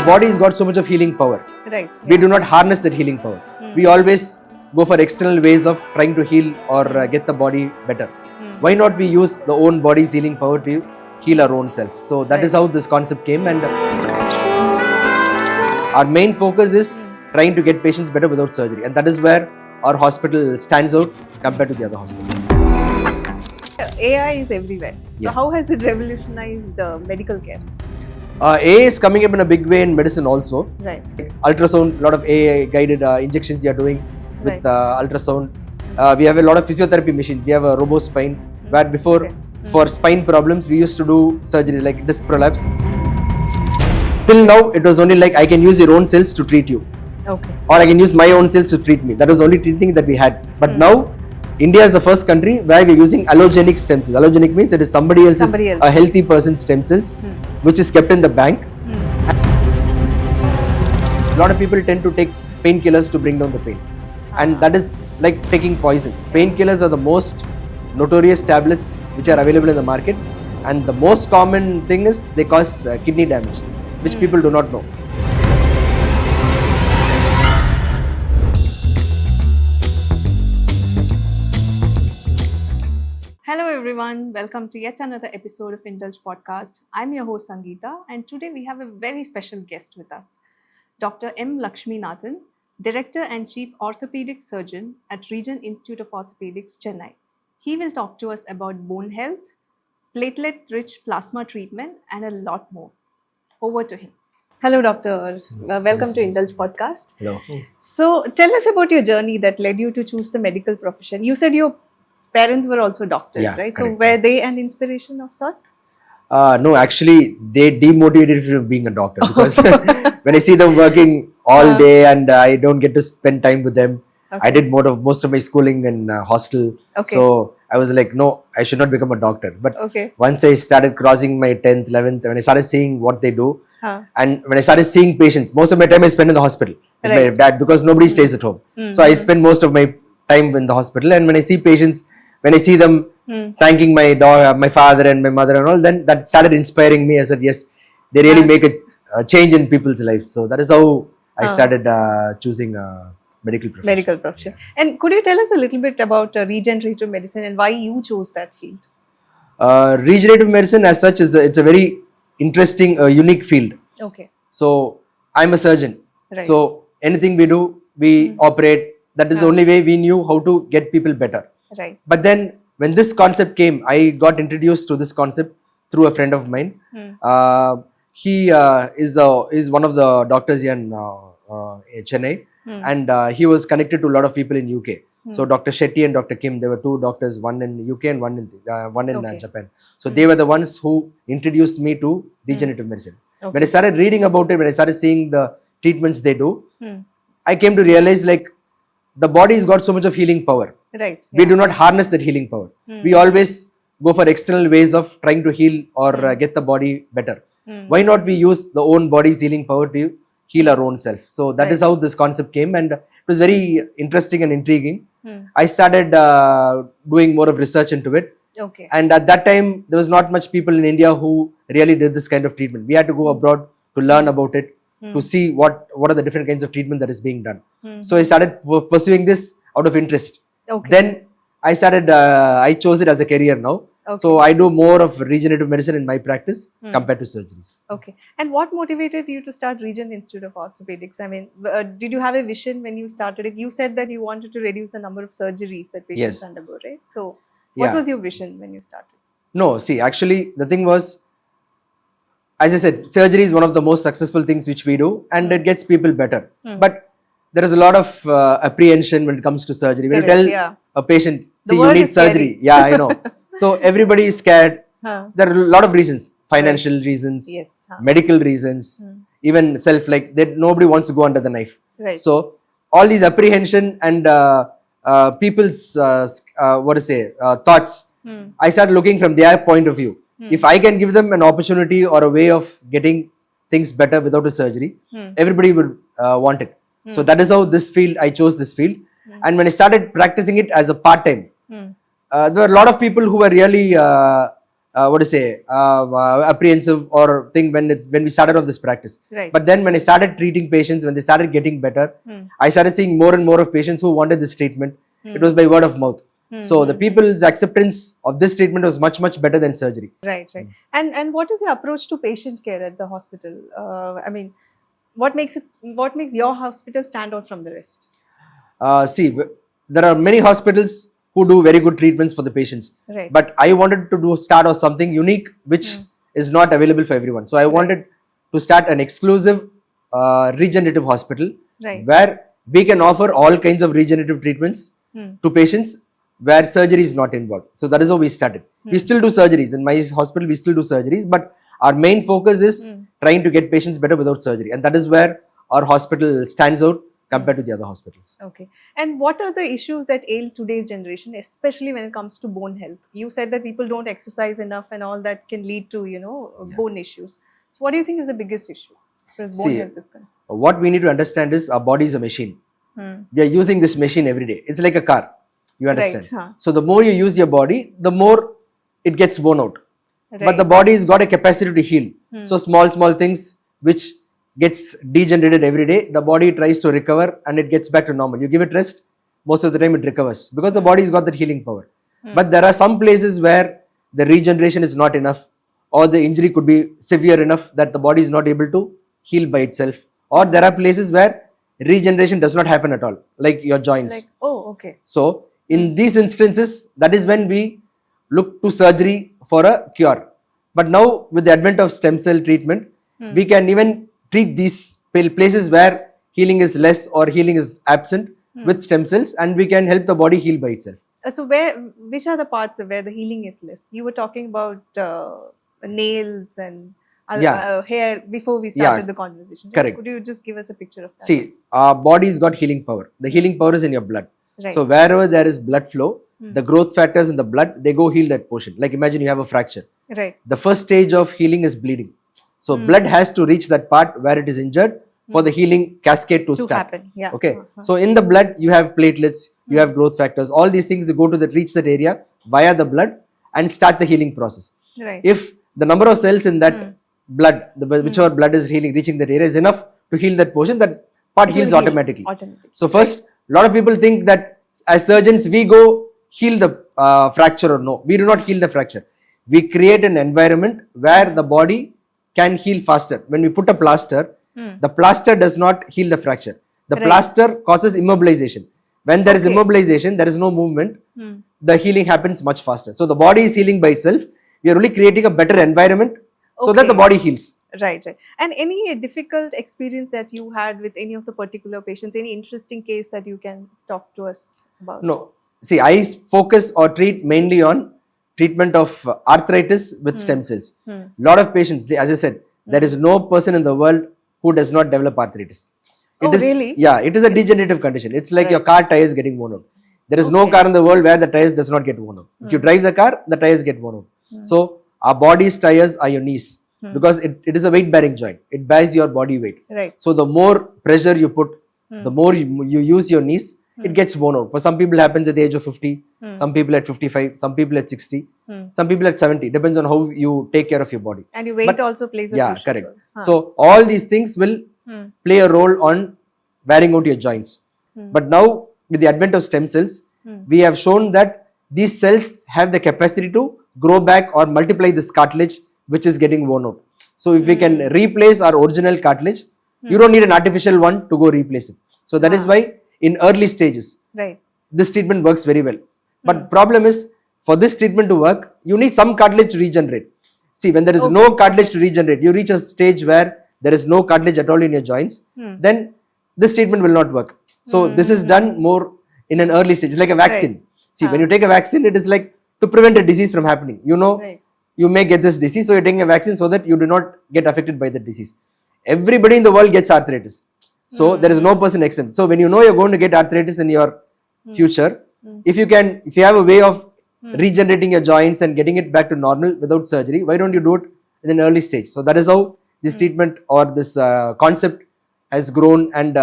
the body's got so much of healing power. Right. We do not harness that healing power. We always go for external ways of trying to heal or get the body better. Why not we use the own body's healing power to heal our own self? So that is how this concept came, and our main focus is trying to get patients better without surgery, and that is where our hospital stands out compared to the other hospitals. AI is everywhere. So Yeah. how has it revolutionized medical care? AI is coming up in a big way in medicine also. Right. Ultrasound, a lot of AI guided injections we are doing with ultrasound. We have a lot of physiotherapy machines. We have a robo spine where before for spine problems we used to do surgeries like disc prolapse. Till now it was only like I can use your own cells to treat you, Okay. or I can use my own cells to treat me. That was the only treating that we had. But now India is the first country where we are using allogenic stem cells. Allogenic means it is somebody else's. A healthy person's stem cells which is kept in the bank. A lot of people tend to take painkillers to bring down the pain, and that is like taking poison. Painkillers are the most notorious tablets which are available in the market, and the most common thing is they cause kidney damage, which people do not know. Hello everyone, welcome to yet another episode of Indulge podcast. I'm your host Sangeeta, and today we have a very special guest with us, Dr. M Lakshmi Naathan, Director and Chief Orthopedic Surgeon at Regen Institute of Orthopaedics, Chennai. He will talk to us about bone health, platelet-rich plasma treatment, and a lot more. Over to him. Hello, Doctor. Welcome to Indulge podcast. Hello. So, tell us about your journey that led you to choose the medical profession. You said your parents were also doctors, Yeah, right? correct. So, were they an inspiration of sorts? No, actually, they demotivated me from being a doctor because when I see them working all day and I don't get to spend time with them. Okay. I did most of my schooling in hostel, Okay. so I was like, no, I should not become a doctor. But Okay. once I started crossing my 10th, 11th, when I started seeing what they do, Huh. and when I started seeing patients, most of my time I spend in the hospital with my Right. dad because nobody stays at home. So I spend most of my time in the hospital, and when I see patients, when I see them thanking my dog, my father and my mother and all, then that started inspiring me. I said, yes, they really make a change in people's lives. So that is how I started choosing medical profession. Medical profession. And could you tell us a little bit about regenerative medicine and why you chose that field? Regenerative medicine as such it's a very interesting, unique field. Okay. So I'm a surgeon. Right. So anything we do, we operate. That is the only way we knew how to get people better. Right. But then when this concept came, I got introduced to this concept through a friend of mine. He is one of the doctors here in Chennai, and he was connected to a lot of people in UK. So Dr. Shetty and Dr. Kim, there were two doctors, one in UK and one in Japan. So they were the ones who introduced me to regenerative medicine. Okay. When I started reading about it, when I started seeing the treatments they do, I came to realize like the body's got so much of healing power. Right. We do not harness that healing power. We always go for external ways of trying to heal or get the body better. Why not we use the own body's healing power to heal our own self? So that is how this concept came, and it was very interesting and intriguing. I started doing more of research into it, Okay. and at that time there was not much people in India who really did this kind of treatment. We had to go abroad to learn about it, to see what are the different kinds of treatment that is being done. So I started pursuing this out of interest. Okay. Then I started, I chose it as a career now. Okay. So I do more of regenerative medicine in my practice compared to surgeries. Okay. And what motivated you to start Regen Institute of Orthopaedics? I mean, did you have a vision when you started it? You said that you wanted to reduce the number of surgeries that patients Yes. undergo, right? So, what Yeah. was your vision when you started? No, see, actually the thing was, as I said, surgery is one of the most successful things which we do, and it gets people better. But there is a lot of apprehension when it comes to surgery. When you Correct, tell yeah. a patient, The see, you word need is scary. surgery. Yeah, I know. So everybody is scared. There are a lot of reasons, financial reasons, Yes. medical reasons, even self, like that nobody wants to go under the knife. Right. So all these apprehension and people's thoughts, I started looking from their point of view. If I can give them an opportunity or a way of getting things better without a surgery, everybody would want it. So that is how I chose this field. And when I started practicing it as a part-time, there were a lot of people who were really apprehensive or thing when we started off this practice. Right. But then when I started treating patients, when they started getting better, I started seeing more and more of patients who wanted this treatment. It was by word of mouth. So the people's acceptance of this treatment was much, much better than surgery. Right. And what is your approach to patient care at the hospital? I mean, what makes your hospital stand out from the rest? There are many hospitals who do very good treatments for the patients. Right. But I wanted to start off something unique, which is not available for everyone. So I wanted to start an exclusive regenerative hospital, where we can offer all kinds of regenerative treatments to patients where surgery is not involved. So that is how we started. We still do surgeries. In my hospital, we still do surgeries, but our main focus is trying to get patients better without surgery. And that is where our hospital stands out compared to the other hospitals. Okay. And what are the issues that ail today's generation, especially when it comes to bone health? You said that people don't exercise enough and all that can lead to, bone issues. So what do you think is the biggest issue as far as bone health is concerned? What we need to understand is our body is a machine. We are using this machine every day. It's like a car. You understand? Right. So the more you use your body, the more it gets worn out. Right. But the body has got a capacity to heal. So small things which gets degenerated every day, the body tries to recover and it gets back to normal. You give it rest, most of the time it recovers because the body's got that healing power. But there are some places where the regeneration is not enough, or the injury could be severe enough that the body is not able to heal by itself. Or there are places where regeneration does not happen at all, like your joints. Okay. So in these instances, that is when we look to surgery for a cure. But now with the advent of stem cell treatment, we can even treat these places where healing is less or healing is absent with stem cells, and we can help the body heal by itself. So which are the parts where the healing is less? You were talking about nails and hair before we started the conversation. Correct. Could you just give us a picture of that? See, our body's got healing power. The healing power is in your blood. Right. So wherever there is blood flow, the growth factors in the blood, they go heal that portion. Like imagine you have a fracture. Right. The first stage of healing is bleeding. So blood has to reach that part where it is injured for the healing cascade to start. Happen. Yeah. Okay. So in the blood, you have platelets, you have growth factors, all these things go to reach that area via the blood and start the healing process. Right. If the number of cells in that blood, whichever blood is reaching that area is enough to heal that portion, that part heals automatically. So first, a lot of people think that as surgeons, we go heal the fracture or no. We do not heal the fracture. We create an environment where the body can heal faster. When we put a plaster, the plaster does not heal the fracture. The plaster causes immobilization. When there is immobilization, there is no movement, the healing happens much faster. So the body is healing by itself. We are really creating a better environment so that the body heals. Right. And any difficult experience that you had with any of the particular patients, any interesting case that you can talk to us about? No. See, I focus or treat mainly on treatment of arthritis with stem cells. Lot of patients, as I said, there is no person in the world who does not develop arthritis. Really? Yeah, it is a degenerative condition. It's like your car tires getting worn out. There is no car in the world where the tires does not get worn out. If you drive the car, the tires get worn out. So our body's tires are your knees because it is a weight bearing joint. It bears your body weight. Right. So the more pressure you put, the more you use your knees, it gets worn out. For some people it happens at the age of 50, some people at 55, some people at 60, some people at 70. Depends on how you take care of your body. And your weight also plays a crucial correct. role. So all these things will play a role on wearing out your joints. But now with the advent of stem cells, we have shown that these cells have the capacity to grow back or multiply this cartilage which is getting worn out. So if we can replace our original cartilage, you don't need an artificial one to go replace it. So that is why in early stages, this treatment works very well. But problem is, for this treatment to work, you need some cartilage to regenerate. See, when there is no cartilage to regenerate, you reach a stage where there is no cartilage at all in your joints, then this treatment will not work. So this is done more in an early stage, like a vaccine. See, when you take a vaccine, it is like to prevent a disease from happening. You know, you may get this disease, so you're taking a vaccine so that you do not get affected by the disease. Everybody in the world gets arthritis. So there is no person exempt. So when you know you're going to get arthritis in your future, if you have a way of regenerating your joints and getting it back to normal without surgery, why don't you do it in an early stage? So that is how this treatment or this concept has grown, and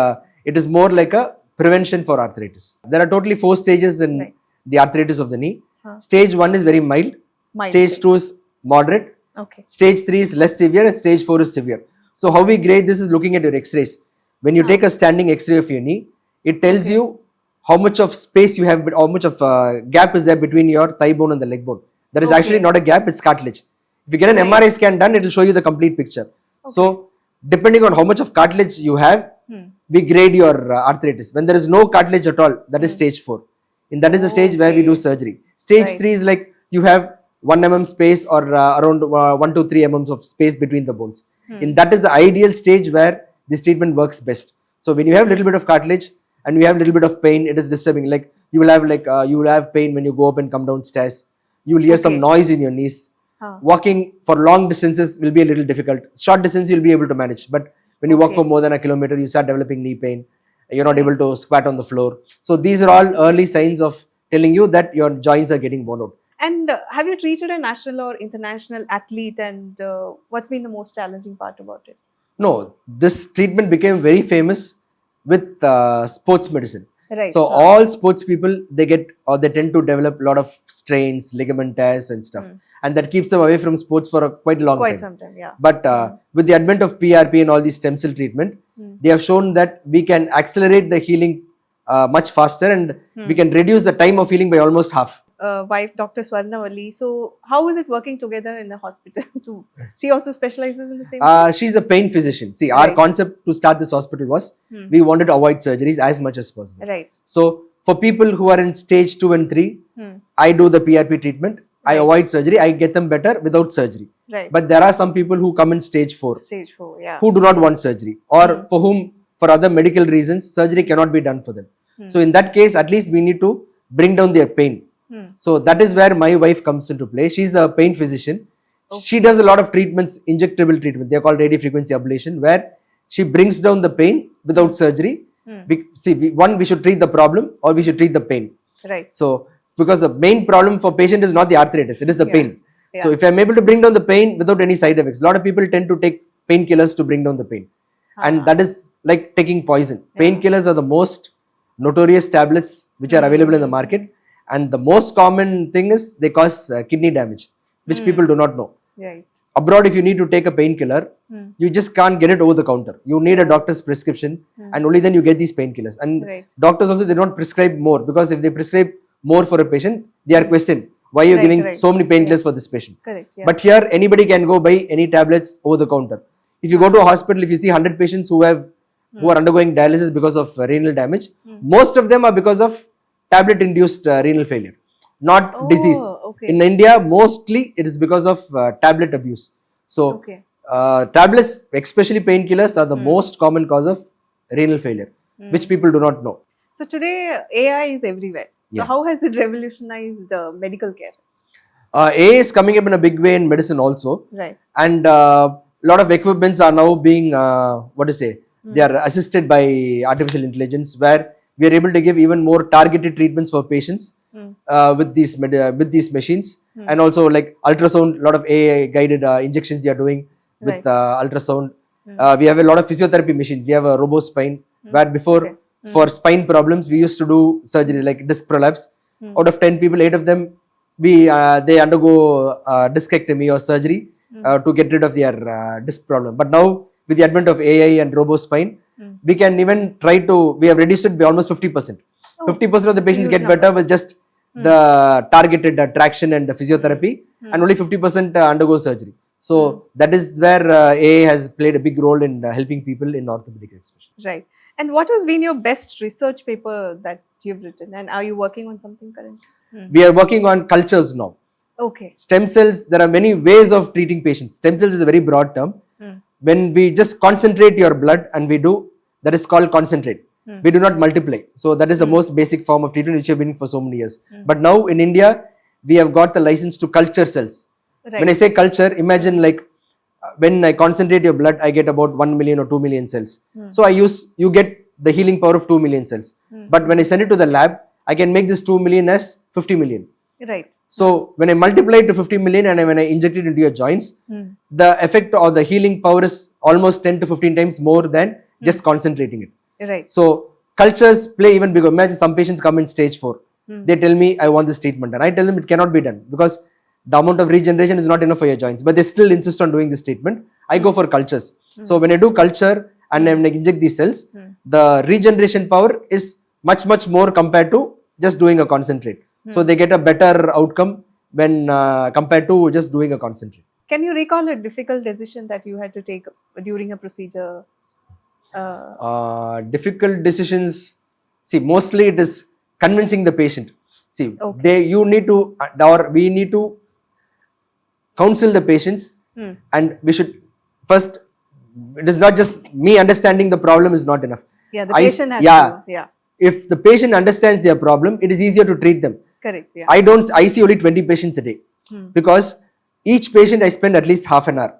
it is more like a prevention for arthritis. There are totally 4 stages in the arthritis of the knee. Stage 1 is very mild. Stage 2 is moderate. Okay. Stage 3 is less severe and stage 4 is severe. So how we grade this is looking at your x-rays. When you take a standing x-ray of your knee, it tells you how much of space you have, how much of gap is there between your thigh bone and the leg bone. That is actually not a gap, it's cartilage. If you get an MRI scan done, it will show you the complete picture. So depending on how much of cartilage you have, we grade your arthritis. When there is no cartilage at all, that is stage 4. And that is the stage where we do surgery. Stage 3 is like you have 1 mm space or around 1 to 3 mm of space between the bones. And that is the ideal stage where this treatment works best. So when you have a little bit of cartilage and you have a little bit of pain, it is disturbing. Like you will have pain when you go up and come down stairs. You will hear some noise in your knees. Walking for long distances will be a little difficult. Short distance you'll be able to manage, but when you walk for more than a kilometer, you start developing knee pain. You're not able to squat on the floor. So these are all early signs of telling you that your joints are getting worn out. And have you treated a national or international athlete, and what's been the most challenging part about it? No, this treatment became very famous with sports medicine. Right. So all sports people, they tend to develop a lot of strains, ligament tears and stuff. And that keeps them away from sports for quite a long time. Quite some time, yeah. But with the advent of PRP and all these stem cell treatment, they have shown that we can accelerate the healing much faster, and we can reduce the time of healing by almost half. Wife, Dr. Swarnavalli. So how is it working together in the hospital? So she also specializes in the same thing? She's a pain physician. See, our concept to start this hospital was we wanted to avoid surgeries as much as possible. Right. So for people who are in stage 2 and 3, I do the PRP treatment. I avoid surgery. I get them better without surgery. Right. But there are some people who come in stage 4. Stage 4, yeah. Who do not want surgery, or for whom, for other medical reasons, surgery cannot be done for them. So in that case, at least we need to bring down their pain. So that is where my wife comes into play. She's a pain physician. She does a lot of treatments, injectable treatment. They are called radio frequency ablation, where she brings down the pain without surgery. We should treat the problem or we should treat the pain. Right. So because the main problem for patient is not the arthritis, it is the pain. Yeah. So if I'm able to bring down the pain without any side effects, a lot of people tend to take painkillers to bring down the pain. And that is like taking poison. Painkillers are the most notorious tablets which are available in the market. And the most common thing is they cause kidney damage, which people do not know. Right. Abroad, if you need to take a painkiller, you just can't get it over the counter. You need a doctor's prescription, and only then you get these painkillers. And doctors also, they don't prescribe more, because if they prescribe more for a patient, they are questioned. Why are you giving so many painkillers for this patient? Correct. Yeah. But here, anybody can go buy any tablets over the counter. If you go to a hospital, if you see 100 patients who are undergoing dialysis because of renal damage, most of them are because of tablet-induced renal failure, not disease. Okay. In India, mostly it is because of tablet abuse. So, tablets, especially painkillers, are the most common cause of renal failure, which people do not know. So today, AI is everywhere. So how has it revolutionized medical care? AI is coming up in a big way in medicine also. Right. And a lot of equipments are now being, they are assisted by artificial intelligence, where we are able to give even more targeted treatments for patients with these machines, and also like ultrasound. A lot of AI guided injections they are doing with ultrasound. We have a lot of physiotherapy machines. We have a RoboSpine, where before for spine problems we used to do surgeries like disc prolapse. Out of 10 people, 8 of them they undergo discectomy or surgery to get rid of their disc problem. But now with the advent of AI and RoboSpine, we can even we have reduced it by almost 50%. 50% of the patients get better with just the targeted traction and the physiotherapy, and only 50% undergo surgery. So that is where AI has played a big role in helping people in orthopedics especially. Right. And what has been your best research paper that you've written, and are you working on something currently? We are working on cultures now. Okay. Stem cells, there are many ways of treating patients. Stem cells is a very broad term. When we just concentrate your blood and we do, that is called concentrate. We do not multiply. So that is the most basic form of treatment which we have been for so many years. But now in India, we have got the license to culture cells. Right. When I say culture, imagine like when I concentrate your blood, I get about 1 million or 2 million cells. So you get the healing power of 2 million cells. But when I send it to the lab, I can make this 2 million as 50 million. Right. So when I multiply it to 50 million and when I inject it into your joints, the effect or the healing power is almost 10 to 15 times more than just concentrating it. Right. So cultures play even bigger. Imagine some patients come in stage 4. They tell me, I want this treatment, and I tell them it cannot be done because the amount of regeneration is not enough for your joints, but they still insist on doing this treatment. I go for cultures. So when I do culture and I inject these cells, the regeneration power is much more compared to just doing a concentrate. So they get a better outcome when compared to just doing a concentrate. Can you recall a difficult decision that you had to take during a procedure? Difficult decisions. See, mostly it is convincing the patient. See, we need to counsel the patients, and we should first. It is not just me understanding the problem is not enough. Yeah, the patient has to. Yeah. If the patient understands their problem, it is easier to treat them. Correct. Yeah. I see only 20 patients a day because each patient I spend at least half an hour.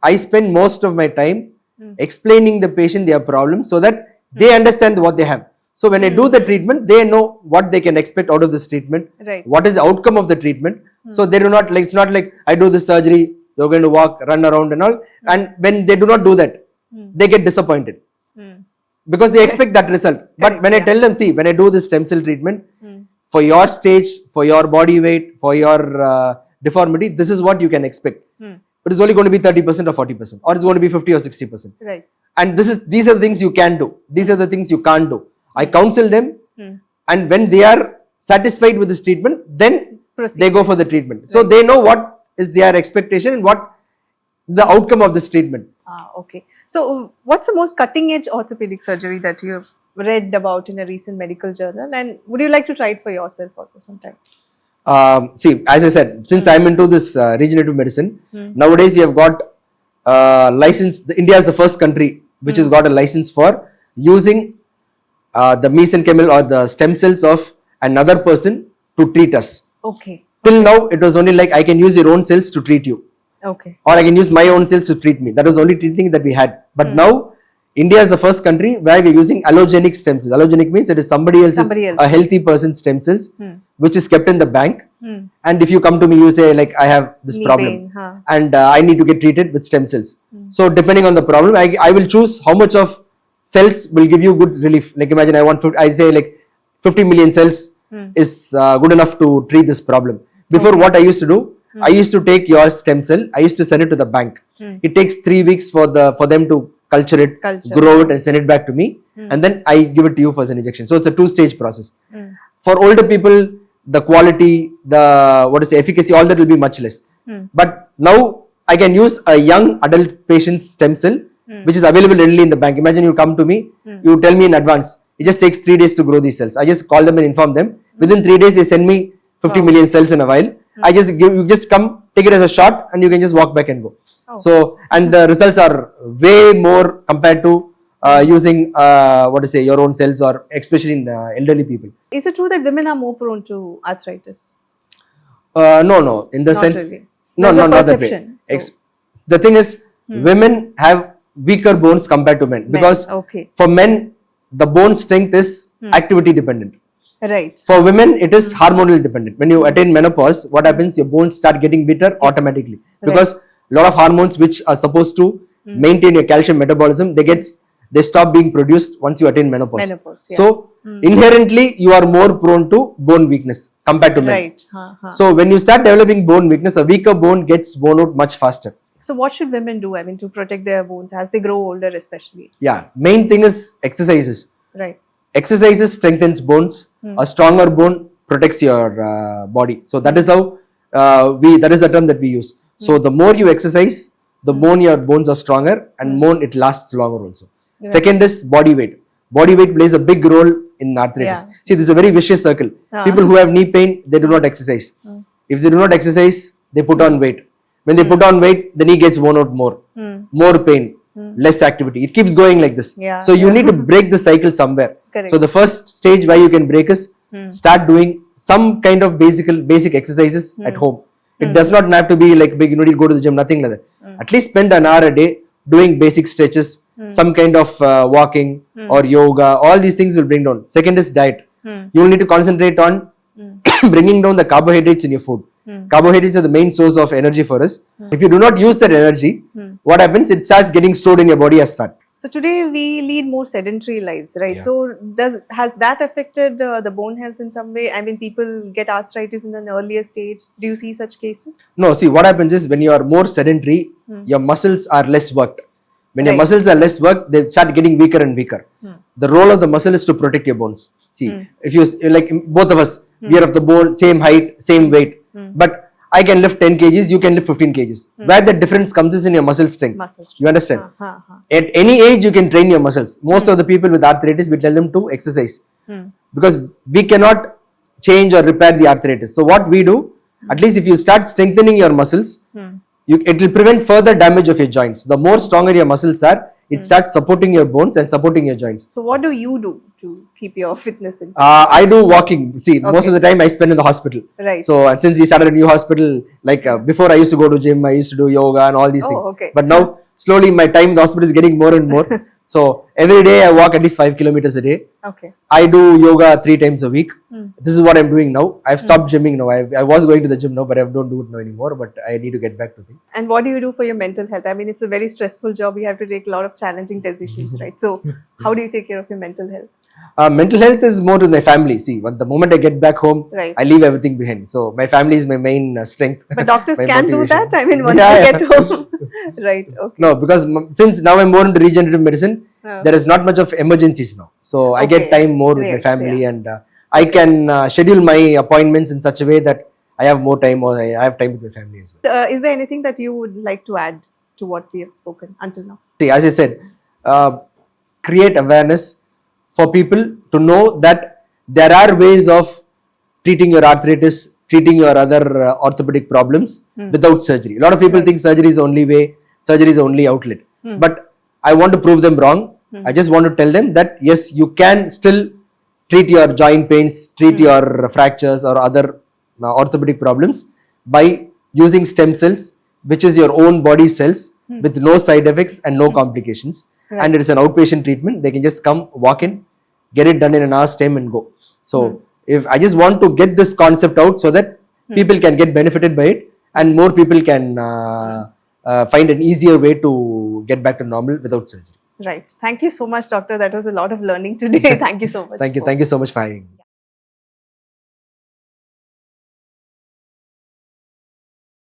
I spend most of my time explaining the patient their problem so that they understand what they have. So when I do the treatment, they know what they can expect out of this treatment. Right. What is the outcome of the treatment? So they do not like, it's not like I do this surgery, you're going to walk, run around and all. And when they do not do that, they get disappointed because they expect that result. But when I tell them, see, when I do this stem cell treatment, for your stage, for your body weight, for your deformity, this is what you can expect. But it's only going to be 30% or 40%, or it's going to be 50 or 60%. Right. And these are the things you can do. These are the things you can't do. I counsel them, and when they are satisfied with this treatment, then they go for the treatment. So they know what is their expectation and what the outcome of this treatment. Okay. So what's the most cutting edge orthopedic surgery that you have read about in a recent medical journal, and would you like to try it for yourself also sometime? See, as I said, since I'm into this regenerative medicine, nowadays you have got license. India is the first country which has got a license for using the mesenchymal or the stem cells of another person to treat us. Okay. Till now, it was only like I can use your own cells to treat you. Okay. Or I can use my own cells to treat me. That was the only treating that we had. But now, India is the first country where we're using allergenic stem cells. Allergenic means it is somebody else's. A healthy person's stem cells, which is kept in the bank. And if you come to me, you say like, I have this problem and I need to get treated with stem cells. So depending on the problem, I will choose how much of cells will give you good relief. Like imagine I say like 50 million cells is good enough to treat this problem. Before what I used to do, I used to take your stem cell, I used to send it to the bank. It takes 3 weeks for them to culture it, grow it and send it back to me, and then I give it to you for an injection. So it's a 2-stage process. For older people, the quality, the efficacy, all that will be much less. But now I can use a young adult patient's stem cell, which is available readily in the bank. Imagine you come to me, you tell me in advance. It just takes 3 days to grow these cells. I just call them and inform them. Within 3 days, they send me 50 million cells in a while. You just come, take it as a shot, and you can just walk back and go. So, and the results are way more compared to using your own cells, or especially in elderly people. Is it true that women are more prone to arthritis? No. In the sense, really. not that way. So. The thing is, women have weaker bones compared to men, because for men the bone strength is activity dependent. Right. For women, it is hormonal dependent. When you attain menopause, what happens? Your bones start getting weaker automatically, because a lot of hormones which are supposed to maintain your calcium metabolism, they stop being produced once you attain menopause. So inherently, you are more prone to bone weakness compared to men. Right. So when you start developing bone weakness, a weaker bone gets worn out much faster. So what should women do? I mean, to protect their bones as they grow older, especially. Yeah, main thing is exercises. Right. Exercises strengthens bones. A stronger bone protects your body. So that is how that is the term that we use. So the more you exercise, the more your bones are stronger, and more it lasts longer also. Right. Second is body weight. Body weight plays a big role in arthritis. See, this is a very vicious circle. People who have knee pain, they do not exercise. If they do not exercise, they put on weight. When they put on weight, the knee gets worn out more. More pain, less activity. It keeps going like this. So you need to break the cycle somewhere. Correct. So the first stage where you can break is start doing some kind of basic exercises at home. It does not have to be like big, you need to go to the gym, nothing like that. At least spend an hour a day doing basic stretches, some kind of walking or yoga. All these things will bring down. Second is diet. You will need to concentrate on bringing down the carbohydrates in your food. Carbohydrates are the main source of energy for us. If you do not use that energy, what happens? It starts getting stored in your body as fat. So today we lead more sedentary lives, right? Yeah. So has that affected the bone health in some way? I mean, people get arthritis in an earlier stage. Do you see such cases? No, see, what happens is when you are more sedentary, your muscles are less worked. When your Right. muscles are less worked, they start getting weaker and weaker. The role of the muscle is to protect your bones. See, if you like both of us, we are of the bone, same height, same weight, but I can lift 10 kgs, you can lift 15 kgs. Where the difference comes is in your muscle strength. Muscle strength. You understand? Uh-huh. At any age, you can train your muscles. Most of the people with arthritis, we tell them to exercise because we cannot change or repair the arthritis. So what we do, at least if you start strengthening your muscles, it will prevent further damage of your joints. The more stronger your muscles are, it starts supporting your bones and supporting your joints. So what do you do to keep your fitness in? I do walking. See, most of the time I spend in the hospital. Right. So since we started a new hospital, like before I used to go to gym, I used to do yoga and all these things. Okay. But now slowly my time in the hospital is getting more and more. So every day I walk at least 5 kilometers a day. Okay. I do yoga 3 times a week. This is what I'm doing now. I've stopped gymming now. I was going to the gym now, but I don't do it now anymore. But I need to get back to it. And what do you do for your mental health? I mean, it's a very stressful job. You have to take a lot of challenging decisions, right? So how do you take care of your mental health? Mental health is more to my family. See, when the moment I get back home, Right. I leave everything behind. So my family is my main strength. But doctors My can do motivation. that? I mean, once Yeah, you yeah. get home. Right, okay. No, because since now I'm more into regenerative medicine, Oh. there is not much of emergencies now. So I get Okay, time more with my great, family yeah. and I can schedule my appointments in such a way that I have more time or I have time with my family as well. Is there anything that you would like to add to what we have spoken until now? See, as I said, create awareness for people to know that there are ways of treating your arthritis, treating your other orthopedic problems without surgery. A lot of people think surgery is the only way, surgery is the only outlet. But I want to prove them wrong. I just want to tell them that yes, you can still treat your joint pains, treat your fractures or other orthopedic problems by using stem cells, which is your own body cells with no side effects and no complications. Right. And it is an outpatient treatment. They can just come, walk in, get it done in an hour's time and go. So if I just want to get this concept out so that people can get benefited by it and more people can find an easier way to get back to normal without surgery. Right. Thank you so much, doctor. That was a lot of learning today. Thank you so much. Thank you so much for having me.